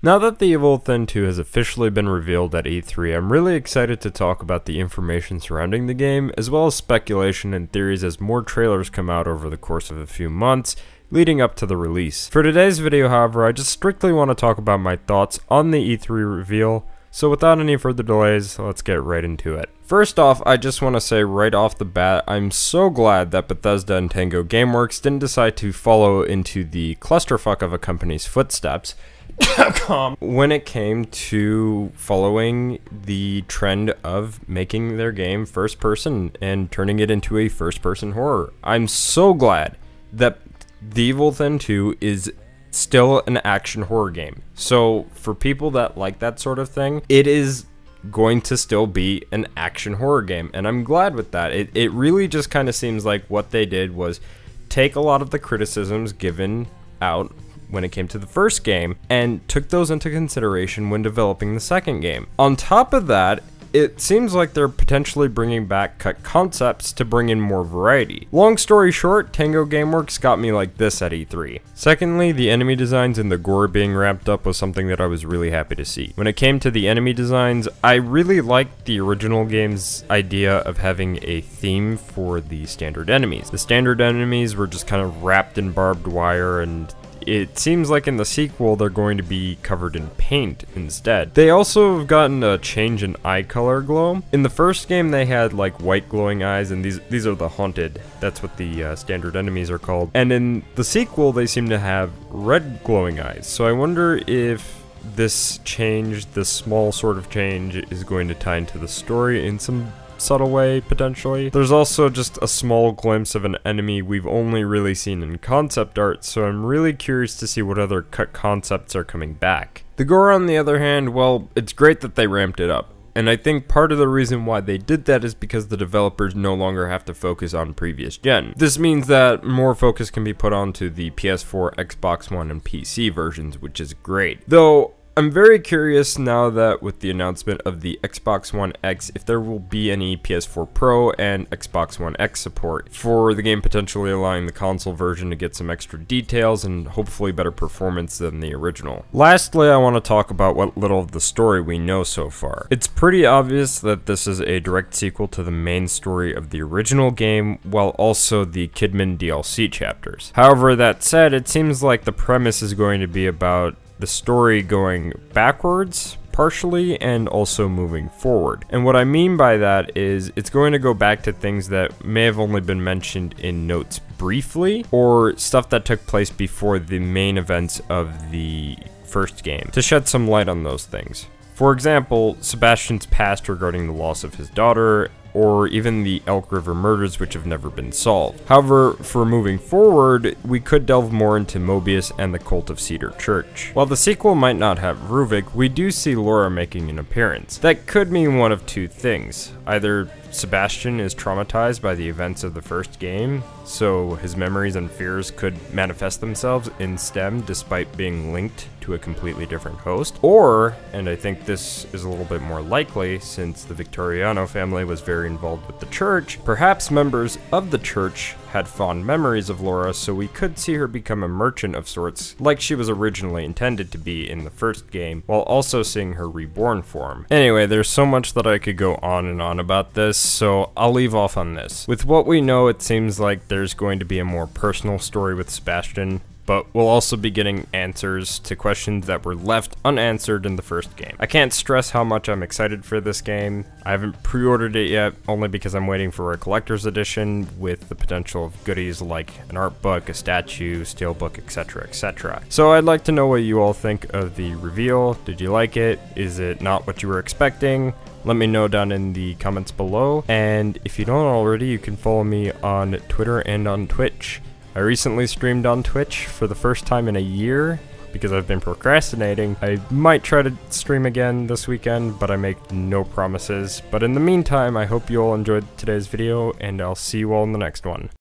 Now that The Evil Within 2 has officially been revealed at E3, I'm really excited to talk about the information surrounding the game, as well as speculation and theories as more trailers come out over the course of a few months, leading up to the release. For today's video, however, I just strictly want to talk about my thoughts on the E3 reveal, so without any further delays, let's get right into it. First off, I just want to say right off the bat, I'm so glad that Bethesda and Tango Gameworks didn't decide to follow into the clusterfuck of a company's footsteps when it came to following the trend of making their game first person and turning it into a first person horror. I'm so glad that The Evil Within 2 is still an action horror game. So for people that like that sort of thing, it is going to still be an action horror game, and I'm glad with that. It really just kind of seems like what they did was take a lot of the criticisms given out when it came to the first game and took those into consideration when developing the second game. On top of that, it seems like they're potentially bringing back cut concepts to bring in more variety. Long story short, Tango Gameworks got me like this at E3. Secondly, the enemy designs and the gore being ramped up was something that I was really happy to see. When it came to the enemy designs, I really liked the original game's idea of having a theme for the standard enemies. The standard enemies were just kind of wrapped in barbed wire, and it seems like in the sequel they're going to be covered in paint instead. They also have gotten a change in eye color glow. In the first game they had like white glowing eyes, and these are the haunted. That's what the standard enemies are called. And in the sequel they seem to have red glowing eyes. So I wonder if this change, this small sort of change, is going to tie into the story in some subtle way, potentially. There's also just a small glimpse of an enemy we've only really seen in concept art, so I'm really curious to see what other cut concepts are coming back. The gore, on the other hand, well, it's great that they ramped it up, and I think part of the reason why they did that is because the developers no longer have to focus on previous gen. This means that more focus can be put onto the PS4, Xbox One, and PC versions, which is great. Though I'm very curious now that with the announcement of the Xbox One X, if there will be any PS4 Pro and Xbox One X support for the game, potentially allowing the console version to get some extra details and hopefully better performance than the original. Lastly, I want to talk about what little of the story we know so far. It's pretty obvious that this is a direct sequel to the main story of the original game, while also the Kidman DLC chapters. However, that said, it seems like the premise is going to be about the story going backwards, partially, and also moving forward. And what I mean by that is it's going to go back to things that may have only been mentioned in notes briefly, or stuff that took place before the main events of the first game, to shed some light on those things. For example, Sebastian's past regarding the loss of his daughter, or even the Elk River murders, which have never been solved. However, for moving forward, we could delve more into Mobius and the Cult of Cedar Church. While the sequel might not have Ruvik, we do see Laura making an appearance. That could mean one of two things. Either Sebastian is traumatized by the events of the first game, so his memories and fears could manifest themselves in STEM despite being linked to a completely different host. Or, and I think this is a little bit more likely since the Victoriano family was very involved with the church, perhaps members of the church had fond memories of Laura, so we could see her become a merchant of sorts, like she was originally intended to be in the first game, while also seeing her reborn form. Anyway, there's so much that I could go on and on about this, so I'll leave off on this. With what we know, it seems like there's going to be a more personal story with Sebastian, but we'll also be getting answers to questions that were left unanswered in the first game. I can't stress how much I'm excited for this game. I haven't pre-ordered it yet, only because I'm waiting for a collector's edition with the potential of goodies like an art book, a statue, steelbook, etc, etc. So I'd like to know what you all think of the reveal. Did you like it? Is it not what you were expecting? Let me know down in the comments below, and if you don't already, you can follow me on Twitter and on Twitch. I recently streamed on Twitch for the first time in a year because I've been procrastinating. I might try to stream again this weekend, but I make no promises. But in the meantime, I hope you all enjoyed today's video, and I'll see you all in the next one.